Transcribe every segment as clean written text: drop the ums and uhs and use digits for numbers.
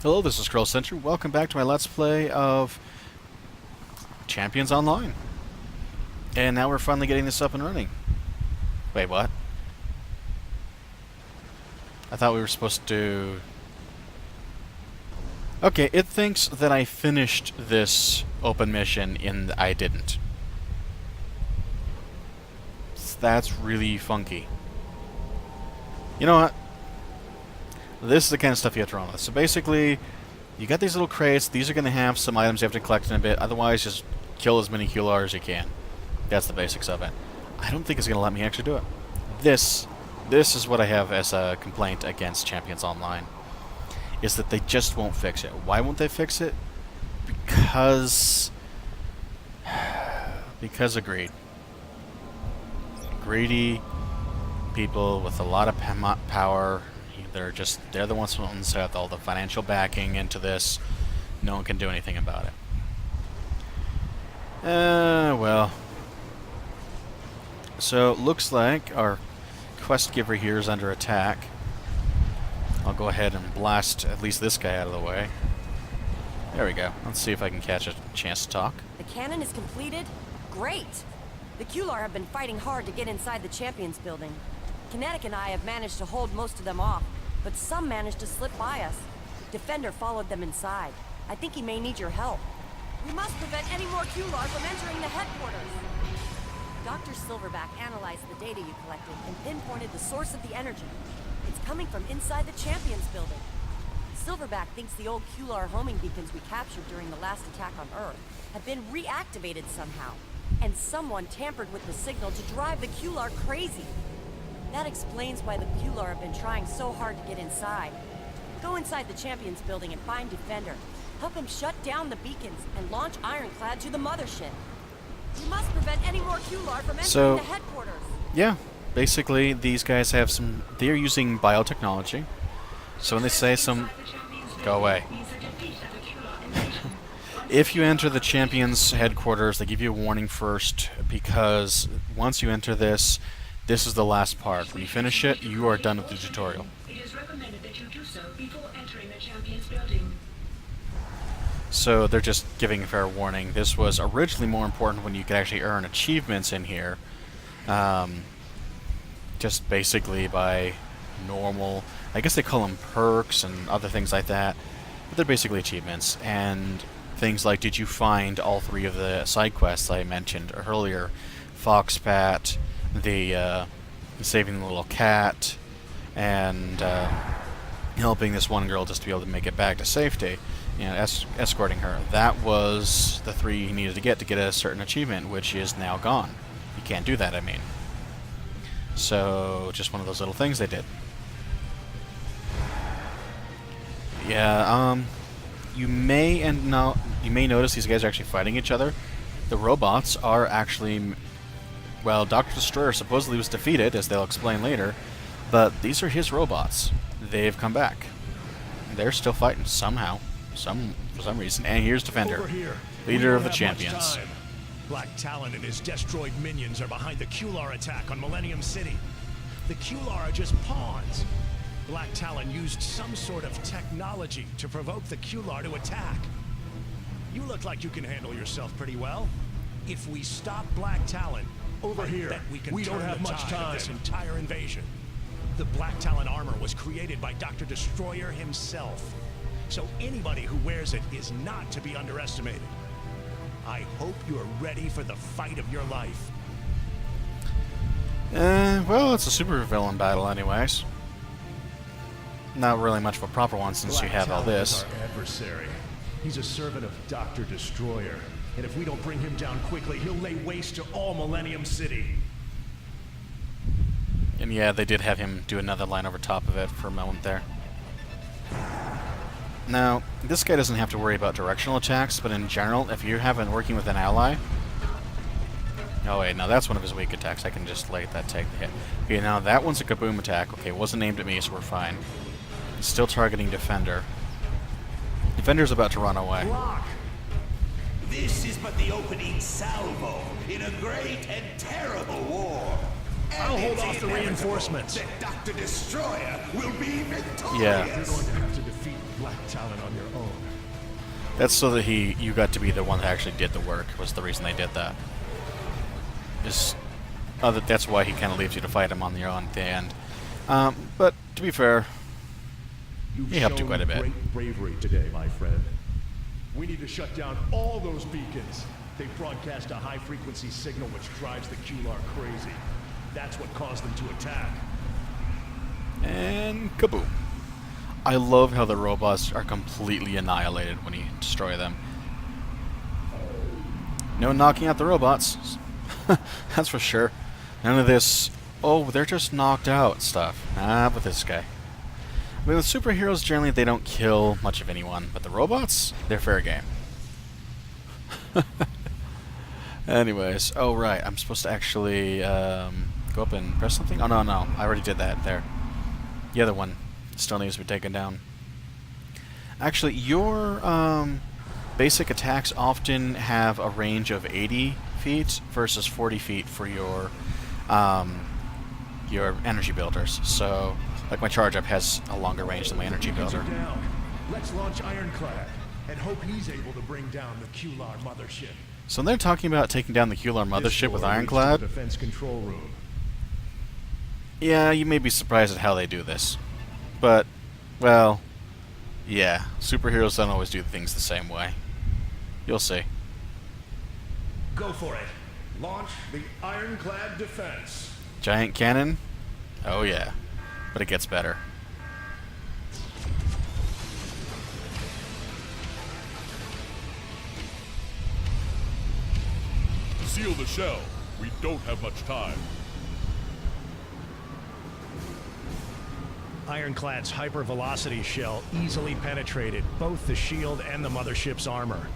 Hello, this is Scroll Sentry. Welcome back to my Let's Play of Champions Online. And now we're finally getting this up and running. Wait, what? I thought we were supposed to... Okay, it thinks that I finished this open mission and I didn't. That's really funky. You know what? This is the kind of stuff you have to run with. So basically, you got these little crates. These are going to have some items you have to collect in a bit. Otherwise, just kill as many QLR as you can. That's the basics of it. I don't think it's going to let me actually do it. This is what I have as a complaint against Champions Online. Is that they just won't fix it. Why won't they fix it? Because of greed. Greedy people with a lot of power. They're the ones who have all the financial backing into this. No one can do anything about it. Well. So, looks like our quest giver here is under attack. I'll go ahead and blast at least this guy out of the way. There we go. Let's see if I can catch a chance to talk. The cannon is completed? Great! The QLR have been fighting hard to get inside the Champions building. Kinetic and I have managed to hold most of them off, but some managed to slip by us. Defender followed them inside. I think he may need your help. We must prevent any more QLR from entering the headquarters. Dr. Silverback analyzed the data you collected and pinpointed the source of the energy. It's coming from inside the Champions building. Silverback thinks the old QLR homing beacons we captured during the last attack on Earth have been reactivated somehow, and someone tampered with the signal to drive the QLR crazy. That explains why the QLR have been trying so hard to get inside. Go inside the Champions building and find Defender. Help him shut down the beacons and launch Ironclad to the mothership. We must prevent any more QLR from entering the headquarters. Yeah, basically these guys have they're using biotechnology. So when they say go away. If you enter the Champions headquarters, they give you a warning first, because once you enter this is the last part. When you finish it, you are done with the tutorial. It is recommended that you do so before entering the Champions building. So they're just giving a fair warning. This was originally more important when you could actually earn achievements in here. Just basically by normal, I guess they call them perks and other things like that. But they're basically achievements. And things like, did you find all three of the side quests I mentioned earlier? Foxpat, the saving the little cat, and helping this one girl just to be able to make it back to safety, escorting her. That was the three you needed to get a certain achievement, which is now gone. You can't do that, I mean. So, just one of those little things they did. Yeah, you may notice these guys are actually fighting each other. The robots are actually... Well, Dr. Destroyer supposedly was defeated, as they'll explain later, but these are his robots. They've come back. They're still fighting somehow, for some reason. And here's Defender, leader of the Champions. Black Talon and his destroyed minions are behind the QLR attack on Millennium City. The QLR are just pawns. Black Talon used some sort of technology to provoke the QLR to attack. You look like you can handle yourself pretty well. If we stop Black Talon, over here, we don't have much time. This entire invasion. The Black Talon armor was created by Dr. Destroyer himself, so anybody who wears it is not to be underestimated. I hope you are ready for the fight of your life. Well, it's a supervillain battle, anyways. Not really much of a proper one, since you have all this. Our adversary. He's a servant of Dr. Destroyer. And if we don't bring him down quickly, he'll lay waste to all Millennium City. And yeah, they did have him do another line over top of it for a moment there. Now, this guy doesn't have to worry about directional attacks, but in general, if you're working with an ally... Oh wait, no, that's one of his weak attacks. I can just let that take the hit. Okay, now that one's a kaboom attack. Okay, it wasn't aimed at me, so we're fine. It's still targeting Defender. Defender's about to run away. Block. This is but the opening salvo in a great and terrible war. I'll hold off the reinforcements. That Dr. Destroyer will be victorious. Yeah. You're going to have to defeat Black Talon on your own. That's so that you got to be the one that actually did the work, was the reason they did that. That's why he kind of leaves you to fight him on your own at the end. But to be fair, You've he helped you shown quite a bit. great bravery today, my friend. We need to shut down all those beacons. They broadcast a high-frequency signal which drives the QLAR crazy. That's what caused them to attack. And kaboom. I love how the robots are completely annihilated when you destroy them. No knocking out the robots. That's for sure. None of this, oh, they're just knocked out stuff. Ah, with this guy. I mean, with superheroes, generally they don't kill much of anyone, but the robots, they're fair game. Anyways, oh right, I'm supposed to actually go up and press something? Oh no, I already did that there. The other one still needs to be taken down. Actually, your basic attacks often have a range of 80 feet versus 40 feet for your energy builders. So, like my charge up has a longer range than my energy Beacons builder. are down. Let's launch Ironclad and hope he's able to bring down the QLAR mothership. So they're talking about taking down the QLAR mothership This with door leads to Ironclad. the defense control room. Yeah, you may be surprised at how they do this. But, well, yeah, superheroes don't always do things the same way. You'll see. Go for it. Launch the Ironclad defense. Giant cannon? Oh yeah. But it gets better. Seal the shell. We don't have much time. Ironclad's hypervelocity shell easily penetrated both the shield and the mothership's armor.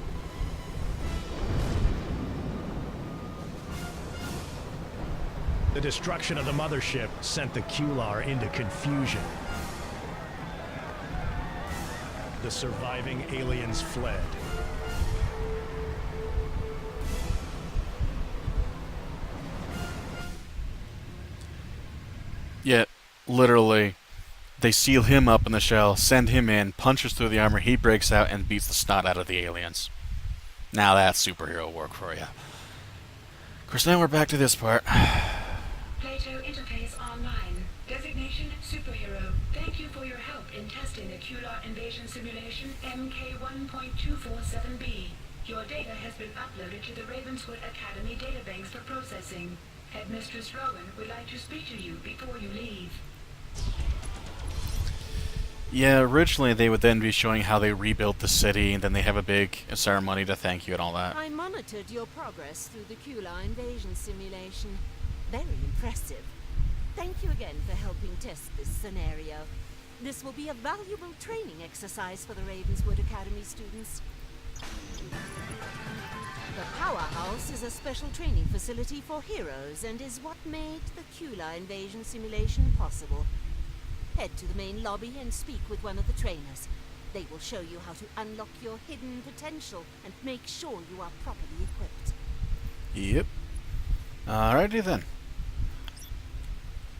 The destruction of the mothership sent the QLAR into confusion. The surviving aliens fled. Yet, literally, they seal him up in the shell, send him in, punches through the armor, he breaks out, and beats the snot out of the aliens. Now that's superhero work for you. Of course, now we're back to this part. Plato interface online. Designation superhero. Thank you for your help in testing the QLAR invasion simulation MK1.247B. Your data has been uploaded to the Ravenswood Academy databanks for processing. Headmistress Rowan would like to speak to you before you leave. Yeah, originally they would then be showing how they rebuilt the city, and then they have a big ceremony to thank you and all that. I monitored your progress through the QLAR invasion simulation. Very impressive. Thank you again for helping test this scenario. This will be a valuable training exercise for the Ravenswood Academy students. The PowerHouse is a special training facility for heroes and is what made the QLAR invasion simulation possible. Head to the main lobby and speak with one of the trainers. They will show you how to unlock your hidden potential and make sure you are properly equipped. Yep. Alrighty then.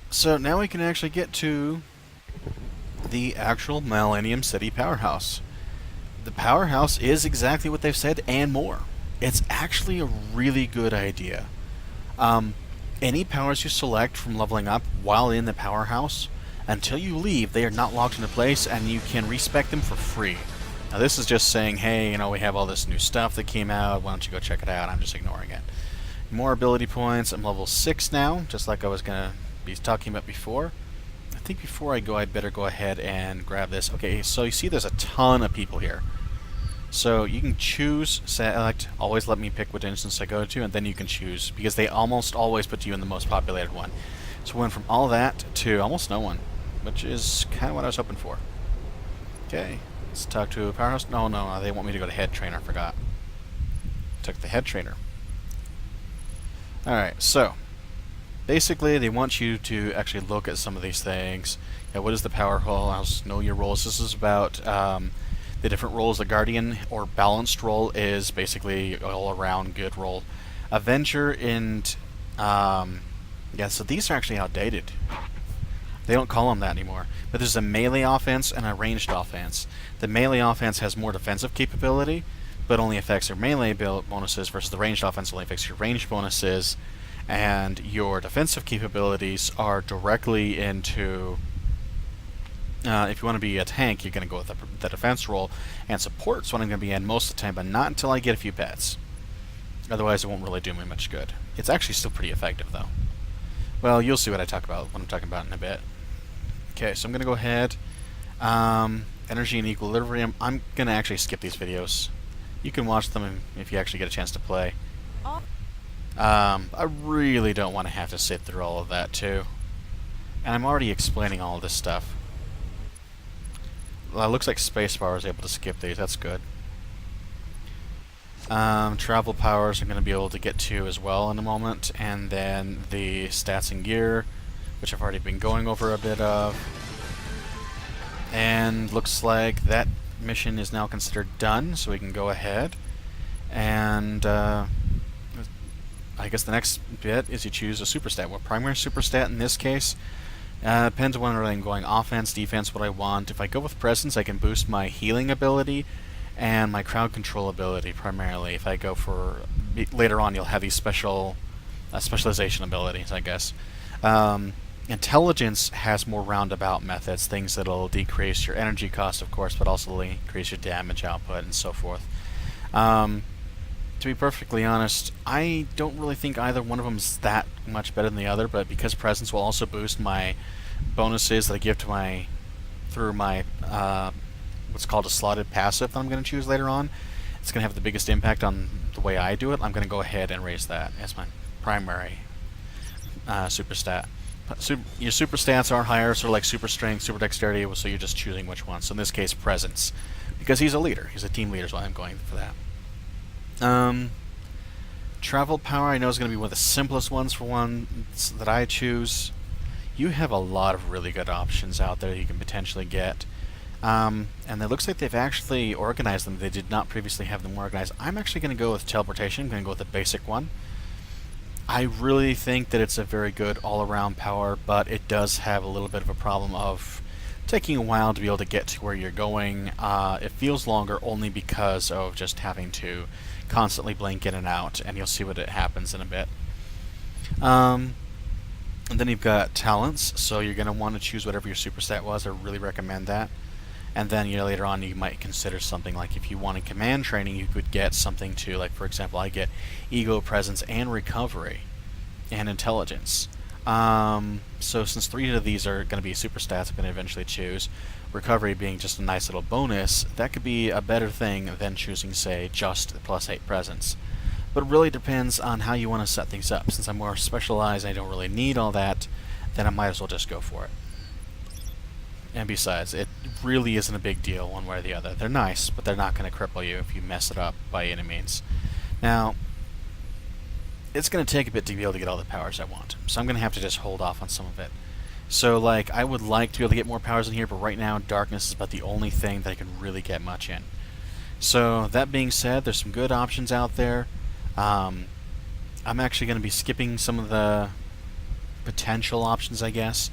So now we can actually get to the actual Millennium City Powerhouse. The Powerhouse is exactly what they've said and more. It's actually a really good idea. Any powers you select from leveling up while in the Powerhouse, until you leave, they are not locked into place, and you can respec them for free. Now this is just saying, hey, you know, we have all this new stuff that came out, why don't you go check it out? I'm just ignoring it. More ability points. I'm level 6 now, just like I was going to be talking about before. I think before I go, I'd better go ahead and grab this. Okay, so you see there's a ton of people here. So you can choose, select, always let me pick what instance I go to, and then you can choose, because they almost always put you in the most populated one. So we went from all that to almost no one, which is kind of what I was hoping for. Okay, let's talk to a Powerhouse. No, they want me to go to Head Trainer, I forgot. Took the Head Trainer. Alright, so basically they want you to actually look at some of these things. Yeah, what is the Powerhouse? Know your roles. This is about the different roles. The Guardian or Balanced role is basically all around good role. Avenger and yeah, so these are actually outdated. They don't call them that anymore. But there's a melee offense and a ranged offense. The melee offense has more defensive capability, but only affects your melee bonuses, versus the ranged offense only affects your ranged bonuses, and your defensive capabilities are directly into... if you want to be a tank, you're going to go with the defense role, and support's what I'm going to be in most of the time, but not until I get a few pets. Otherwise, it won't really do me much good. It's actually still pretty effective, though. Well, you'll see what I'm talking about in a bit. Okay, so I'm going to go ahead. Energy and equilibrium. I'm going to actually skip these videos. You can watch them if you actually get a chance to play. I really don't want to have to sit through all of that, too. And I'm already explaining all of this stuff. Well, it looks like Spacebar was able to skip these. That's good. Travel powers I'm going to be able to get to as well in a moment. And then the stats and gear, which I've already been going over a bit of. And looks like that mission is now considered done, so we can go ahead. And I guess the next bit is you choose a superstat. What primary superstat in this case? Depends on whether I'm going offense, defense, what I want. If I go with presence, I can boost my healing ability and my crowd control ability primarily. If I go for... later on, you'll have these specialization abilities, I guess. Intelligence has more roundabout methods, things that'll decrease your energy cost, of course, but also increase your damage output and so forth. To be perfectly honest, I don't really think either one of them is that much better than the other, but because presence will also boost my bonuses that I give to through my what's called a slotted passive that I'm going to choose later on, it's going to have the biggest impact on the way I do it. I'm going to go ahead and raise that as my primary super stat. Your super stats are higher, sort of like super strength, super dexterity, so you're just choosing which one. So in this case, presence, because he's a leader. He's a team leader, so I'm going for that. Travel power I know is going to be one of the simplest ones for ones that I choose. You have a lot of really good options out there you can potentially get. And it looks like they've actually organized them. They did not previously have them organized. I'm actually going to go with teleportation. I'm going to go with the basic one. I really think that it's a very good all-around power, but it does have a little bit of a problem of taking a while to be able to get to where you're going. It feels longer only because of just having to constantly blink in and out, and you'll see what it happens in a bit. And then you've got talents, so you're going to want to choose whatever your super stat was. I really recommend that. And then later on you might consider something like, if you wanted command training, you could get something to, like, for example, I get ego, presence, and recovery, and intelligence. So since 3 of these are going to be super stats, I'm going to eventually choose recovery being just a nice little bonus. That could be a better thing than choosing, say, just the +8 presence. But it really depends on how you want to set things up. Since I'm more specialized and I don't really need all that, then I might as well just go for it. And besides, it really isn't a big deal one way or the other. They're nice, but they're not going to cripple you if you mess it up by any means. Now, it's going to take a bit to be able to get all the powers I want, so I'm going to have to just hold off on some of it. So, like, I would like to be able to get more powers in here, but right now, darkness is about the only thing that I can really get much in. So, that being said, there's some good options out there. I'm actually going to be skipping some of the potential options, I guess,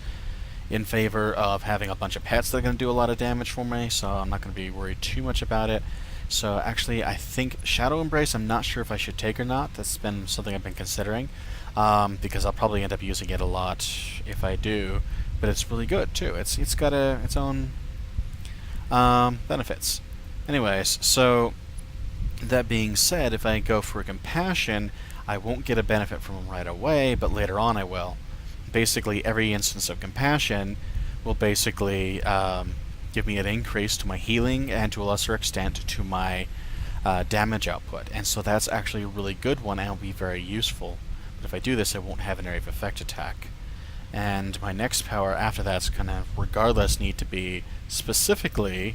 in favor of having a bunch of pets that are going to do a lot of damage for me, so I'm not going to be worried too much about it. So actually, I think Shadow Embrace, I'm not sure if I should take or not. That's been something I've been considering, because I'll probably end up using it a lot if I do, but it's really good too. It's got its own benefits. Anyways, so that being said, if I go for Compassion, I won't get a benefit from them right away, but later on I will. Basically, every instance of Compassion will basically give me an increase to my healing and to a lesser extent to my damage output. And so that's actually a really good one and will be very useful. But if I do this, I won't have an area of effect attack. And my next power after that's going to, regardless, need to be specifically...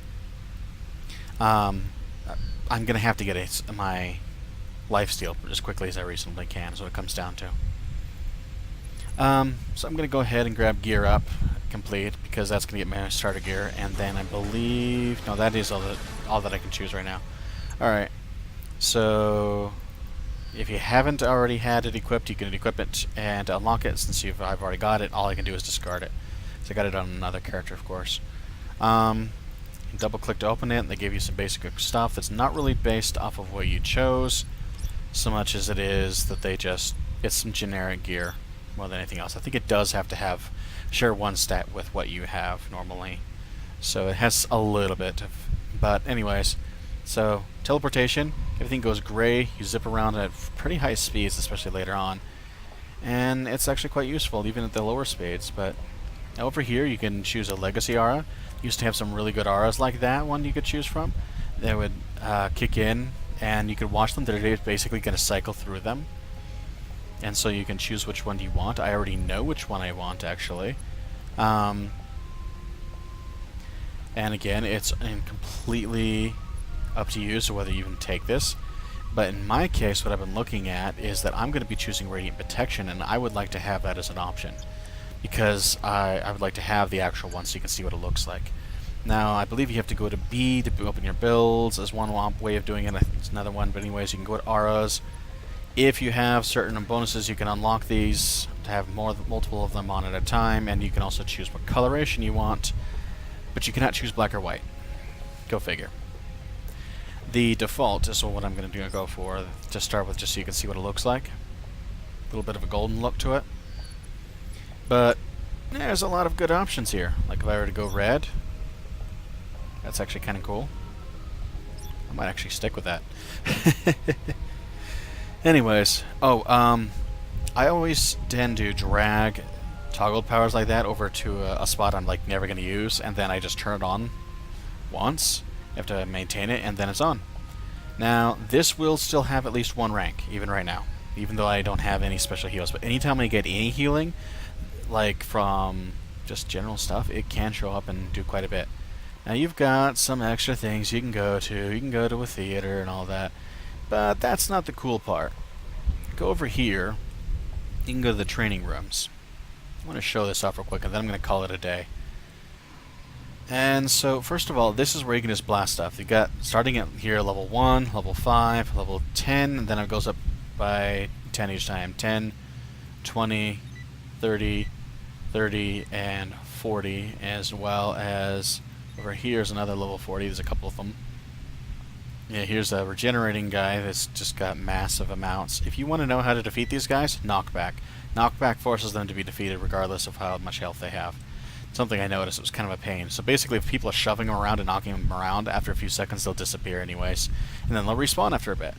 I'm going to have to get my lifesteal as quickly as I reasonably can, is what it comes down to. So I'm going to go ahead and grab gear up, complete, because that's going to get my starter gear, and then I believe... no, that is all that I can choose right now. Alright, so if you haven't already had it equipped, you can equip it and unlock it. Since I've already got it, all I can do is discard it. So I got it on another character, of course. Double click to open it, and they give you some basic stuff that's not really based off of what you chose, so much as it is that they just, it's some generic gear more than anything else. I think it does have to share one stat with what you have normally. So it has a little bit of, but anyways, so teleportation, everything goes gray, you zip around at pretty high speeds, especially later on, and it's actually quite useful even at the lower speeds. But over here you can choose a legacy aura. Used to have some really good auras like that one you could choose from. They would kick in and you could watch them. They're basically going to cycle through them, and so you can choose which one you want. I already know which one I want, actually. And again, it's completely up to you, so whether you even take this. But in my case, what I've been looking at is that I'm going to be choosing Radiant Protection, and I would like to have that as an option, because I would like to have the actual one so you can see what it looks like. Now, I believe you have to go to B to open your builds as one way of doing it. I think it's another one, but anyways, you can go to auras. If you have certain bonuses, you can unlock these to have multiple of them on at a time, and you can also choose what coloration you want, but you cannot choose black or white. Go figure. The default is what I'm going to go for to start with, just so you can see what it looks like. A little bit of a golden look to it. But there's a lot of good options here. Like if I were to go red, that's actually kind of cool. I might actually stick with that. Anyways, I always tend to drag toggled powers like that over to a spot I'm like never going to use, and then I just turn it on once. You have to maintain it, and then it's on. Now, this will still have at least one rank, even right now, even though I don't have any special heals. But anytime I get any healing, like from just general stuff, it can show up and do quite a bit. Now, you've got some extra things you can go to. You can go to a theater and all that, but that's not the cool part. Go over here. You can go to the training rooms. I want to show this off real quick, and then I'm going to call it a day. And so, first of all, this is where you can just blast stuff. You got, starting at here, level 1, level 5, level 10, and then it goes up by 10 each time. 10, 20, 30, 30, and 40, as well as over here is another level 40. There's a couple of them. Yeah, here's a regenerating guy that's just got massive amounts. If you want to know how to defeat these guys, knockback. Knockback forces them to be defeated regardless of how much health they have. Something I noticed, it was kind of a pain. So basically, if people are shoving them around and knocking them around, after a few seconds they'll disappear anyways, and then they'll respawn after a bit.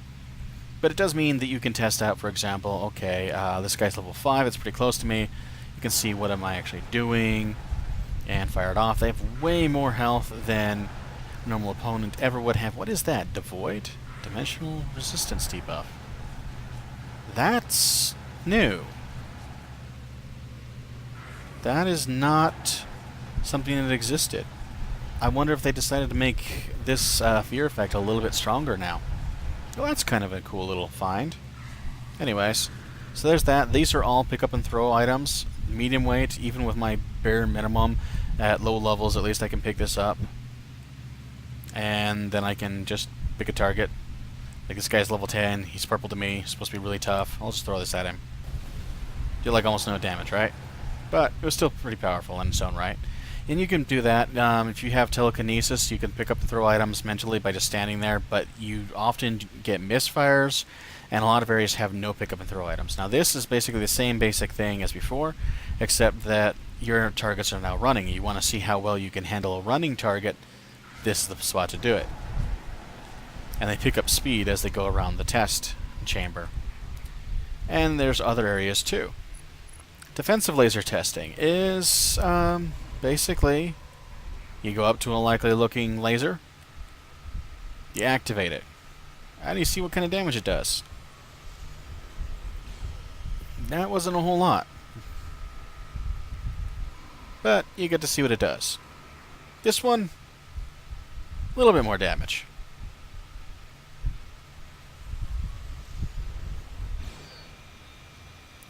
But it does mean that you can test out, for example, okay, this guy's level 5, it's pretty close to me. You can see what am I actually doing, and fire it off. They have way more health than a normal opponent ever would have. What is that? Devoid? Dimensional resistance debuff. That's new. That is not something that existed. I wonder if they decided to make this fear effect a little bit stronger now. Well, that's kind of a cool little find. Anyways, so there's that. These are all pick up and throw items. Medium weight, even with my bare minimum. At low levels, at least I can pick this up. And then I can just pick a target. Like this guy's level 10, he's purple to me, supposed to be really tough. I'll just throw this at him. Did like almost no damage, right? But it was still pretty powerful in its own right. And you can do that. If you have telekinesis, you can pick up and throw items mentally by just standing there, but you often get misfires, and a lot of areas have no pick up and throw items. Now this is basically the same basic thing as before, except that your targets are now running. You want to see how well you can handle a running target, this is the spot to do it. And they pick up speed as they go around the test chamber. And there's other areas too. Defensive laser testing is basically you go up to a likely looking laser, you activate it, and you see what kind of damage it does. That wasn't a whole lot, but you get to see what it does. This one, a little bit more damage.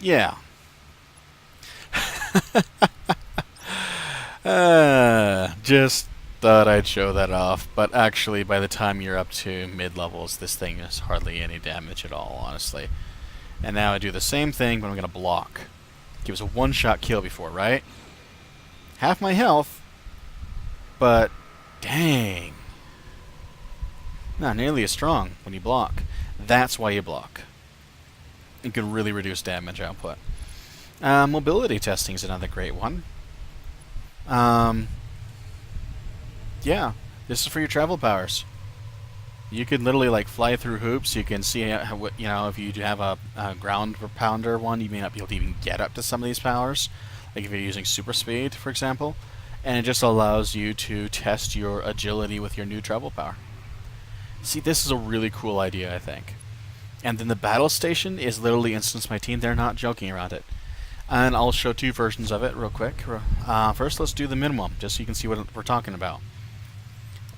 Yeah. Just thought I'd show that off, but actually by the time you're up to mid-levels, this thing is hardly any damage at all, honestly. And now I do the same thing, but I'm going to block. It was a one-shot kill before, right? half my health, but dang. Not nearly as strong when you block. That's why you block. It can really reduce damage output. Mobility testing is another great one. Yeah, this is for your travel powers. You can literally like fly through hoops. You can see how, you know, if you have a ground pounder one, you may not be able to even get up to some of these powers. Like if you're using super speed, for example, and it just allows you to test your agility with your new travel power. See, this is a really cool idea, I think. And then the battle station is literally instance my team. They're not joking around it. And I'll show 2 versions of it real quick. First, let's do the minimum, just so you can see what we're talking about.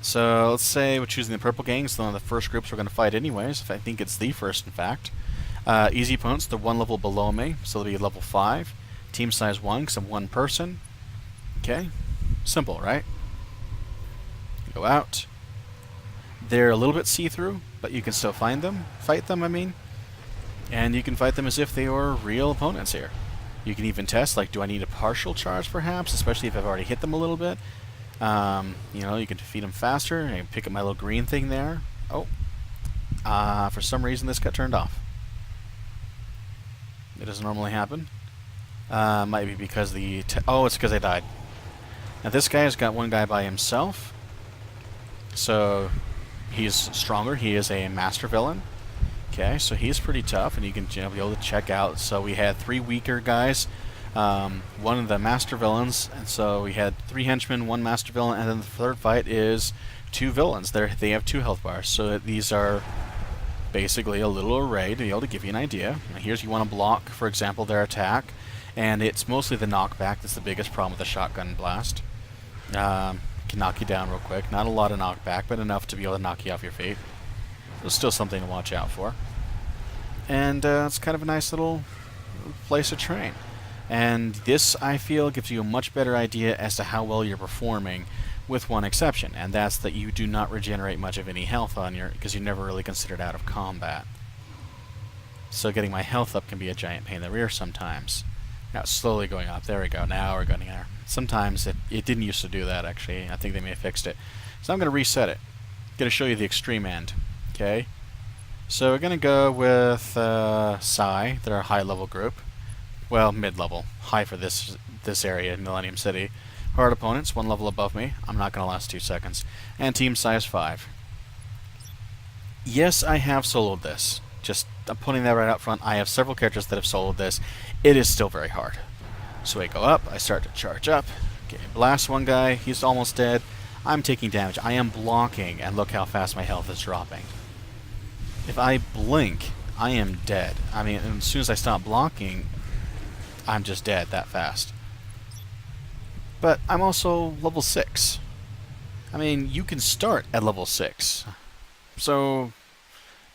So let's say we're choosing the purple gang. It's one of the first groups we're going to fight anyways. I think it's the first, in fact. Easy opponents, they're 1 level below me, so they'll be level 5. Team size 1, because I'm 1 person. Okay, simple, right? Go out. They're a little bit see-through, but you can still fight them, I mean. And you can fight them as if they were real opponents here. You can even test, like, do I need a partial charge, perhaps, especially if I've already hit them a little bit. You know, you can defeat them faster. I pick up my little green thing there. Oh. For some reason this got turned off. It doesn't normally happen. Might be because the... oh, it's because I died. Now this guy's got 1 guy by himself. So, he's stronger. He is a master villain. Okay, so he's pretty tough, and you can be able to check out. So we had 3 weaker guys. 1 of the master villains, and so we had 3 henchmen, 1 master villain, and then the third fight is 2 villains. They have 2 health bars, so these are basically a little array to be able to give you an idea. Now here's you want to block, for example, their attack, and it's mostly the knockback that's the biggest problem with the shotgun blast. Can knock you down real quick. Not a lot of knockback, but enough to be able to knock you off your feet. There's still something to watch out for. And it's kind of a nice little place to train. And this, I feel, gives you a much better idea as to how well you're performing, with one exception, and that's that you do not regenerate much of any health on your, because you're never really considered out of combat. So getting my health up can be a giant pain in the rear sometimes. Now it's slowly going up. There we go. Now we're going there. Sometimes it didn't used to do that, actually. I think they may have fixed it. So I'm going to reset it. I'm going to show you the extreme end. Okay? So we're going to go with Psy. They're a high-level group. Well, mid-level. High for this area in Millennium City. Hard opponents, 1 level above me. I'm not going to last 2 seconds. And team size 5. Yes, I have soloed this. Just, I'm putting that right up front. I have several characters that have soloed this. It is still very hard. So I go up, I start to charge up. Okay, blast 1 guy, he's almost dead. I'm taking damage. I am blocking, and look how fast my health is dropping. If I blink, I am dead. I mean, as soon as I stop blocking, I'm just dead that fast. But I'm also level 6. I mean, you can start at level 6. So,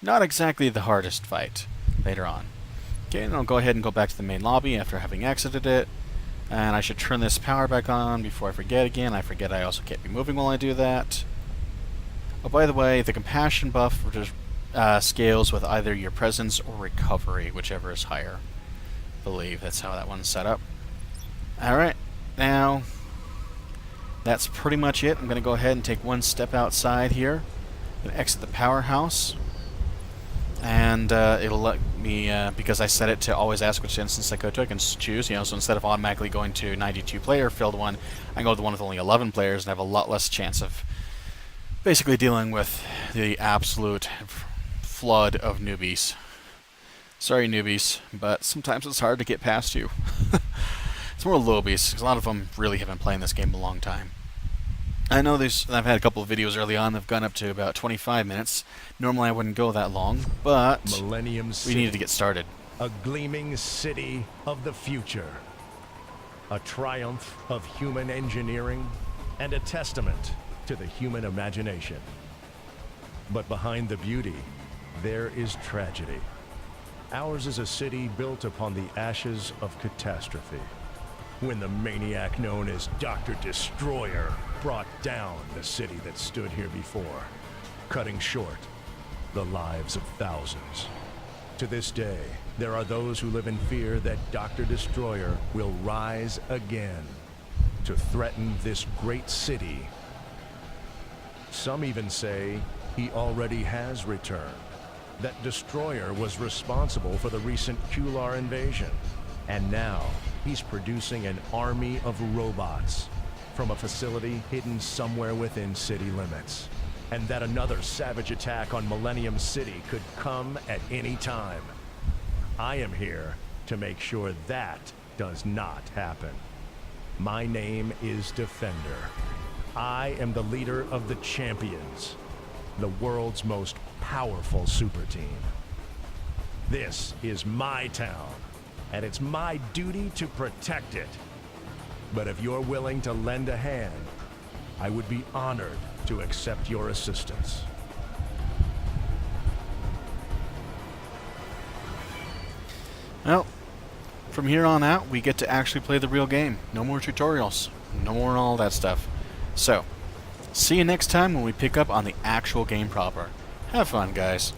not exactly the hardest fight later on. Okay, and I'll go ahead and go back to the main lobby after having exited it. And I should turn this power back on before I forget again. I forget I also can't be moving while I do that. Oh, by the way, the compassion buff just scales with either your presence or recovery, whichever is higher. I believe that's how that one's set up. Alright, now that's pretty much it. I'm going to go ahead and take 1 step outside here. I'm going to exit the PowerHouse. And it'll let me, because I set it to always ask which instance I go to, I can choose, you know, so instead of automatically going to 92 player filled one, I can go to the one with only 11 players and have a lot less chance of basically dealing with the absolute flood of newbies. Sorry, newbies, but sometimes it's hard to get past you. It's more lobies, because a lot of them really have been playing this game a long time. I know I've had a couple of videos early on that have gone up to about 25 minutes. Normally I wouldn't go that long, but Millennium City, we needed to get started. a gleaming city of the future. A triumph of human engineering and a testament to the human imagination. But behind the beauty, there is tragedy. Ours is a city built upon the ashes of catastrophe. When the maniac known as Dr. Destroyer brought down the city that stood here before, cutting short the lives of thousands. To this day, there are those who live in fear that Dr. Destroyer will rise again. to threaten this great city. Some even say he already has returned. That destroyer was responsible for the recent Kular invasion. And now, he's producing an army of robots from a facility hidden somewhere within city limits. And that another savage attack on Millennium City could come at any time. I am here to make sure that does not happen. My name is Defender. I am the leader of the Champions, the world's most powerful super team. This is my town, and it's my duty to protect it. But if you're willing to lend a hand, I would be honored to accept your assistance. Well, from here on out, we get to actually play the real game. No more tutorials. No more all that stuff. So, see you next time when we pick up on the actual game proper. Have fun, guys.